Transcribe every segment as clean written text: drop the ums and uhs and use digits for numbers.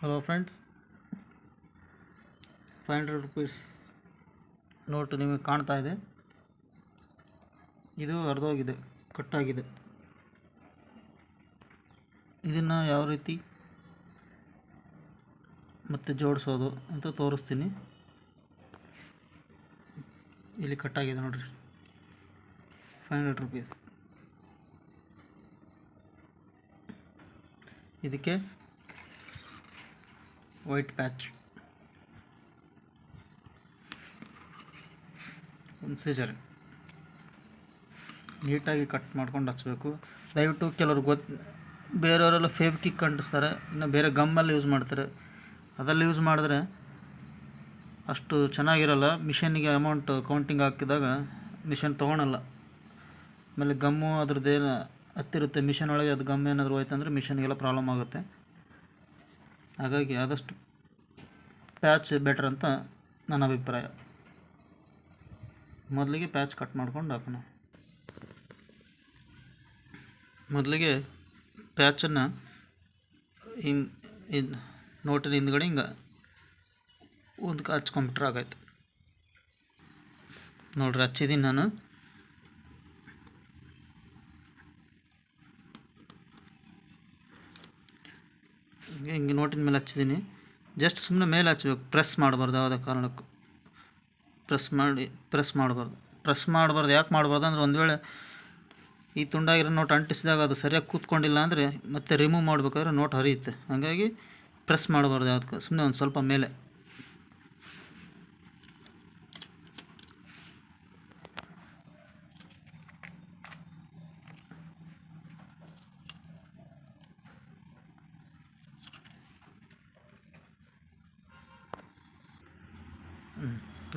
Hello friends, 500 rupees note ನಿಮಗೆ ಕಾಣ್ತಾ ಇದೆ. ಇದು ಹರಿದೋಗಿದೆ, ಕಟ್ಟಾಗಿದೆ. ಇದನ್ನು ಯಾವ ರೀತಿ ಮತ್ತೆ ಜೋಡಿಸೋದು ಅಂತ ತೋರಿಸ್ತೀನಿ. ಇಲ್ಲಿ ಕಟ್ಟಾಗಿದೆ ನೋಡಿರಿ, 500 ರೂಪೀಸ್. ಇದಕ್ಕೆ ವೈಟ್ ಪ್ಯಾಚ್, ಒಂದು ಸೀಜರ್ ನೀಟಾಗಿ ಕಟ್ ಮಾಡ್ಕೊಂಡು ಹಚ್ಚಬೇಕು. ದಯವಿಟ್ಟು ಕೆಲವರು ಬೇರೆಯವರೆಲ್ಲ ಫೇವಿಕ್ವಿಕ್ ಅಂಟಿಸ್ತಾರೆ, ಇನ್ನು ಬೇರೆ ಗಮ್ಮೆಲ್ಲ ಯೂಸ್ ಮಾಡ್ತಾರೆ. ಅದೆಲ್ಲ ಯೂಸ್ ಮಾಡಿದ್ರೆ ಅಷ್ಟು ಚೆನ್ನಾಗಿರಲ್ಲ. ಮಿಷನ್ನಿಗೆ ಅಮೌಂಟ್ ಕೌಂಟಿಂಗ್ ಹಾಕಿದಾಗ ಮಿಷನ್ ತೊಗೊಳಲ್ಲ. ಆಮೇಲೆ ಗಮ್ಮು ಅದ್ರದ್ದೇನು ಹತ್ತಿರುತ್ತೆ ಮಿಷನ್ ಒಳಗೆ, ಅದು ಗಮ್ ಏನಾದರೂ ಹೋಯ್ತಂದರೆ ಮಿಷನ್ಗೆಲ್ಲ ಪ್ರಾಬ್ಲಮ್ ಆಗುತ್ತೆ. ಹಾಗಾಗಿ ಆದಷ್ಟು ಪ್ಯಾಚ್ ಬೆಟ್ರ್ ಅಂತ ನನ್ನ ಅಭಿಪ್ರಾಯ. ಮೊದಲಿಗೆ ಪ್ಯಾಚ್ ಕಟ್ ಮಾಡ್ಕೊಂಡು ಹಾಕೋಣ. ಮೊದಲಿಗೆ ಪ್ಯಾಚನ್ನು ನೋಟಿನ ಹಿಂದ್ಗಡೆ ಹಿಂಗೆ ಒಂದು ಹಚ್ಕೊಂಬಿಟ್ರೆ ಆಗಾಯ್ತು. ನೋಡ್ರಿ, ಹಚ್ಚಿದ್ದೀನಿ ನಾನು. ಹಿಂಗೆ ನೋಟಿನ ಮೇಲೆ ಹಚ್ಚಿದ್ದೀನಿ. ಜಸ್ಟ್ ಸುಮ್ಮನೆ ಮೇಲೆ ಹಚ್ಬೇಕು, ಪ್ರೆಸ್ ಮಾಡಬಾರ್ದು. ಯಾವುದೇ ಕಾರಣಕ್ಕೂ ಪ್ರೆಸ್ ಮಾಡಬಾರ್ದು. ಯಾಕೆ ಮಾಡಬಾರ್ದು ಅಂದರೆ, ಒಂದು ವೇಳೆ ಈ ತುಂಡಾಗಿರೋ ನೋಟ್ ಅಂಟಿಸಿದಾಗ ಅದು ಸರಿಯಾಗಿ ಕೂತ್ಕೊಂಡಿಲ್ಲ ಅಂದರೆ ಮತ್ತೆ ರಿಮೂವ್ ಮಾಡಬೇಕಾದ್ರೆ ನೋಟ್ ಹರಿಯುತ್ತೆ. ಹಾಗಾಗಿ ಪ್ರೆಸ್ ಮಾಡಬಾರ್ದು ಯಾವುದಕ್ಕೂ, ಸುಮ್ಮನೆ ಒಂದು ಸ್ವಲ್ಪ ಮೇಲೆ.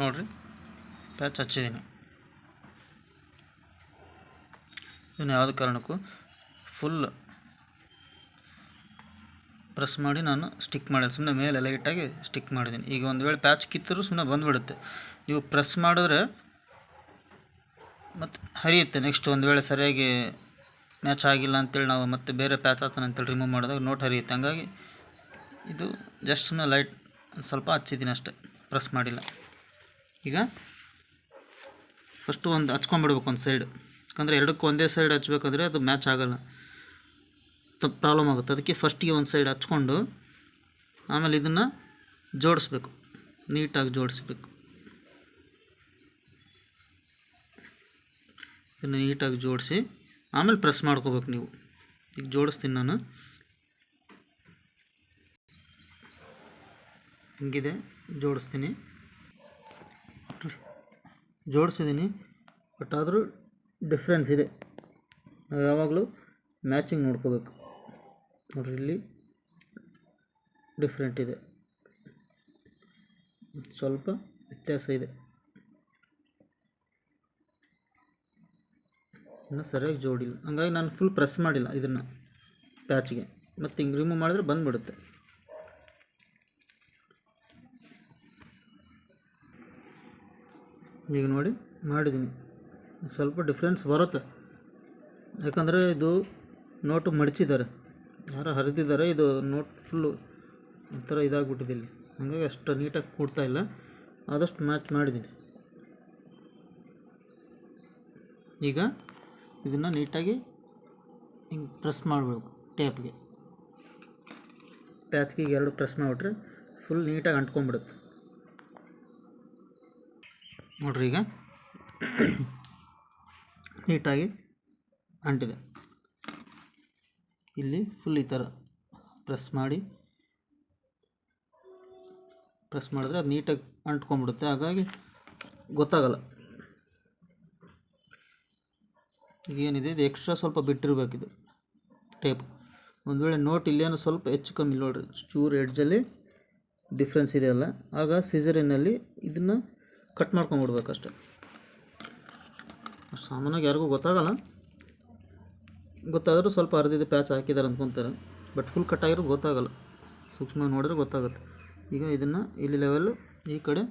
ನೋಡಿರಿ, ಪ್ಯಾಚ್ ಹಚ್ಚಿದ್ದೀನಿ. ಇನ್ನು ಯಾವುದೇ ಕಾರಣಕ್ಕೂ ಫುಲ್ ಪ್ರೆಸ್ ಮಾಡಿ ನಾನು ಸ್ಟಿಕ್ ಮಾಡಿಲ್ಲ, ಸುಮ್ಮನೆ ಮೇಲೆ ಲೈಟಾಗಿ ಸ್ಟಿಕ್ ಮಾಡಿದ್ದೀನಿ. ಈಗ ಒಂದು ವೇಳೆ ಪ್ಯಾಚ್ ಕಿತ್ತರೂ ಸುಮ್ಮನೆ ಬಂದುಬಿಡುತ್ತೆ. ಇವು ಪ್ರೆಸ್ ಮಾಡಿದ್ರೆ ಮತ್ತು ಹರಿಯುತ್ತೆ. ನೆಕ್ಸ್ಟ್ ಒಂದು ವೇಳೆ ಸರಿಯಾಗಿ ಮ್ಯಾಚ್ ಆಗಿಲ್ಲ ಅಂತೇಳಿ ನಾವು ಮತ್ತೆ ಬೇರೆ ಪ್ಯಾಚ್ ಹಾಕ್ತಾನೆ ಅಂತೇಳಿ ರಿಮೂವ್ ಮಾಡಿದಾಗ ನೋಟ್ ಹರಿಯುತ್ತೆ. ಹಂಗಾಗಿ ಇದು ಜಸ್ಟ್ ಸುಮ್ಮನೆ ಲೈಟ್ ಸ್ವಲ್ಪ ಹಚ್ಚಿದ್ದೀನಿ ಅಷ್ಟೇ, ಪ್ರೆಸ್ ಮಾಡಿಲ್ಲ. ಈಗ ಫಸ್ಟು ಒಂದು ಹಚ್ಕೊಂಡ್ಬಿಡ್ಬೇಕು ಒಂದು ಸೈಡ್, ಯಾಕಂದರೆ ಎರಡಕ್ಕೂ ಒಂದೇ ಸೈಡ್ ಹಚ್ಬೇಕಾದ್ರೆ ಅದು ಮ್ಯಾಚ್ ಆಗೋಲ್ಲ, ಪ್ರಾಬ್ಲಮ್ ಆಗುತ್ತೆ. ಅದಕ್ಕೆ ಫಸ್ಟಿಗೆ ಒಂದು ಸೈಡ್ ಹಚ್ಕೊಂಡು ಆಮೇಲೆ ಇದನ್ನು ಜೋಡಿಸ್ಬೇಕು, ನೀಟಾಗಿ ಜೋಡಿಸ್ಬೇಕು. ಇದನ್ನು ನೀಟಾಗಿ ಜೋಡಿಸಿ ಆಮೇಲೆ ಪ್ರೆಸ್ ಮಾಡ್ಕೋಬೇಕು ನೀವು. ಈಗ ಜೋಡಿಸ್ತೀನಿ ನಾನು. ಹಿಂಗಿದೆ, ಜೋಡಿಸಿದ್ದೀನಿ. ಬಟ್ ಆದರೂ ಡಿಫ್ರೆನ್ಸ್ ಇದೆ. ನಾವು ಯಾವಾಗಲೂ ಮ್ಯಾಚಿಂಗ್ ನೋಡ್ಕೋಬೇಕು. ನೋಡಿರಿ, ಇಲ್ಲಿ ಡಿಫ್ರೆಂಟ್ ಇದೆ, ಸ್ವಲ್ಪ ವ್ಯತ್ಯಾಸ ಇದೆ. ಇನ್ನು ಸರಿಯಾಗಿ ಜೋಡಿಲ್ಲ, ಹಂಗಾಗಿ ನಾನು ಫುಲ್ ಪ್ರೆಸ್ ಮಾಡಿಲ್ಲ ಇದನ್ನು ಪ್ಯಾಚ್ಗೆ. ಮತ್ತು ಹಿಂಗೆ ರಿಮೂವ್ ಮಾಡಿದ್ರೆ ಬಂದುಬಿಡುತ್ತೆ. ಈಗ ನೋಡಿ ಮಾಡಿದ್ದೀನಿ, ಸ್ವಲ್ಪ ಡಿಫ್ರೆನ್ಸ್ ಬರುತ್ತೆ. ಯಾಕಂದರೆ ಇದು ನೋಟು ಮಡಚಿದ್ದಾರೆ, ಯಾರೋ ಹರಿದಿದ್ದಾರೆ. ಇದು ನೋಟ್ ಫುಲ್ಲು ಒಂಥರ ಇದಾಗ್ಬಿಟ್ಟಿದೆ ಇಲ್ಲಿ, ಹಾಗಾಗಿ ಅಷ್ಟು ನೀಟಾಗಿ ಕೂಡ್ತಾಯಿಲ್ಲ. ಆದಷ್ಟು ಮ್ಯಾಚ್ ಮಾಡಿದ್ದೀನಿ. ಈಗ ಇದನ್ನು ನೀಟಾಗಿ ಹಿಂಗೆ ಪ್ರೆಸ್ ಮಾಡಬೇಕು ಟೇಪ್ಗೆ. ಪ್ಯಾಚ್ಗೆ ಈಗ ಎರಡು ಪ್ರೆಸ್ ಮಾಡಿಬಿಟ್ರೆ ಫುಲ್ ನೀಟಾಗಿ ಅಂಟ್ಕೊಂಡ್ಬಿಡುತ್ತೆ. ನೋಡ್ರಿ, ಈಗ ನೀಟಾಗಿ ಅಂಟಿದೆ. ಇಲ್ಲಿ ಫುಲ್ ಈ ಥರ ಪ್ರೆಸ್ ಮಾಡಿದ್ರೆ ಅದು ನೀಟಾಗಿ ಅಂಟ್ಕೊಂಡ್ಬಿಡುತ್ತೆ, ಹಾಗಾಗಿ ಗೊತ್ತಾಗಲ್ಲ. ಇದೇನಿದೆ ಇದು ಎಕ್ಸ್ಟ್ರಾ ಸ್ವಲ್ಪ ಬಿಟ್ಟಿರಬೇಕಿದು ಟೇಪ್. ಒಂದು ವೇಳೆ ನೋಟ್ ಇಲ್ಲೇನೋ ಸ್ವಲ್ಪ ಹೆಚ್ಚು ಕಮ್ಮಿ ನೋಡಿರಿ, ಚೂರು ಎಡ್ಜಲ್ಲಿ ಡಿಫ್ರೆನ್ಸ್ ಇದೆಯಲ್ಲ, ಆಗ ಸಿಸರಿನಲ್ಲಿ ಇದನ್ನು ಕಟ್ ಮಾಡ್ಕೊಂಡ್ಬಿಡ್ಬೇಕಷ್ಟೆ. ಅಷ್ಟು ಸಾಮಾನ್ಯವಾಗಿ ಯಾರಿಗೂ ಗೊತ್ತಾಗಲ್ಲ. ಗೊತ್ತಾದರೂ ಸ್ವಲ್ಪ ಹರಿದಿದೆ, ಪ್ಯಾಚ್ ಹಾಕಿದ್ದಾರೆ ಅಂದ್ಕೊತಾರೆ. ಬಟ್ ಫುಲ್ ಕಟ್ ಆಗಿರೋದು ಗೊತ್ತಾಗಲ್ಲ, ಸೂಕ್ಷ್ಮವಾಗಿ ನೋಡಿದ್ರೆ ಗೊತ್ತಾಗುತ್ತೆ. ಈಗ ಇದನ್ನು ಇಲ್ಲಿ ಲೆವೆಲ್ಲು ಈ ಕಡೆ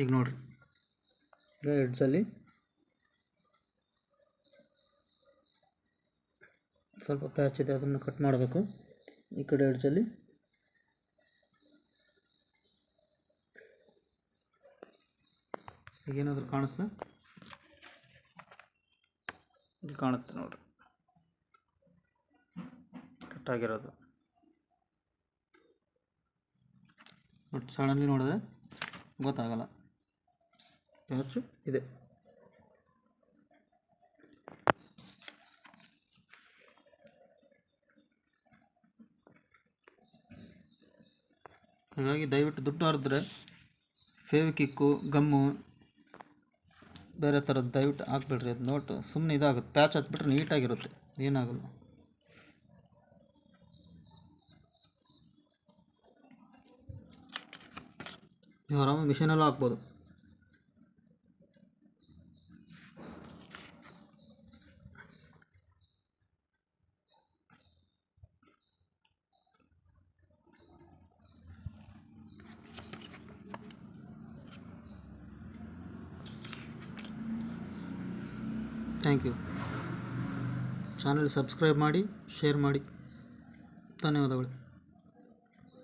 ಈಗ ನೋಡಿರಿ, ಈಗ ಎಡ್ಜಲ್ಲಿ ಸ್ವಲ್ಪ ಪ್ಯಾಚ್ ಇದೆ, ಅದನ್ನು ಕಟ್ ಮಾಡಬೇಕು. ಈ ಕಡೆ ಎಡ್ಜಲ್ಲಿ ಈಗೇನಾದರೂ ಕಾಣಿಸ್ತಾ? ಇಲ್ಲಿ ಕಾಣುತ್ತೆ ನೋಡಿರಿ, ಕಟ್ಟಾಗಿರೋದು. ಬಟ್ ಸಡನ್ಲಿ ನೋಡಿದ್ರೆ ಗೊತ್ತಾಗಲ್ಲ, ಪ್ಯಾಚು ಇದೆ. ಹಾಗಾಗಿ ದಯವಿಟ್ಟು ದುಡ್ಡು ಹರಿದ್ರೆ ಫೇವಿಕಿಕ್ಕು, ಗಮ್ಮು, ಬೇರೆ ಥರದ್ದು ದಯವಿಟ್ಟು ಹಾಕ್ಬಿಡ್ರಿ. ಅದು ನೋಟು ಸುಮ್ಮನೆ ಇದಾಗುತ್ತೆ. ಪ್ಯಾಚ್ ಹಚ್ಬಿಟ್ರೆ ನೀಟಾಗಿರುತ್ತೆ, ಏನಾಗಲ್ಲ. ನೀವು ಆರಾಮಾಗಿ ಮಿಷಿನಲ್ಲೂ ಹಾಕ್ಬೋದು. Thank you. ಚಾನಲ್ ಸಬ್ಸ್ಕ್ರೈಬ್ ಮಾಡಿ, ಶೇರ್ ಮಾಡಿ. ಧನ್ಯವಾದಗಳು.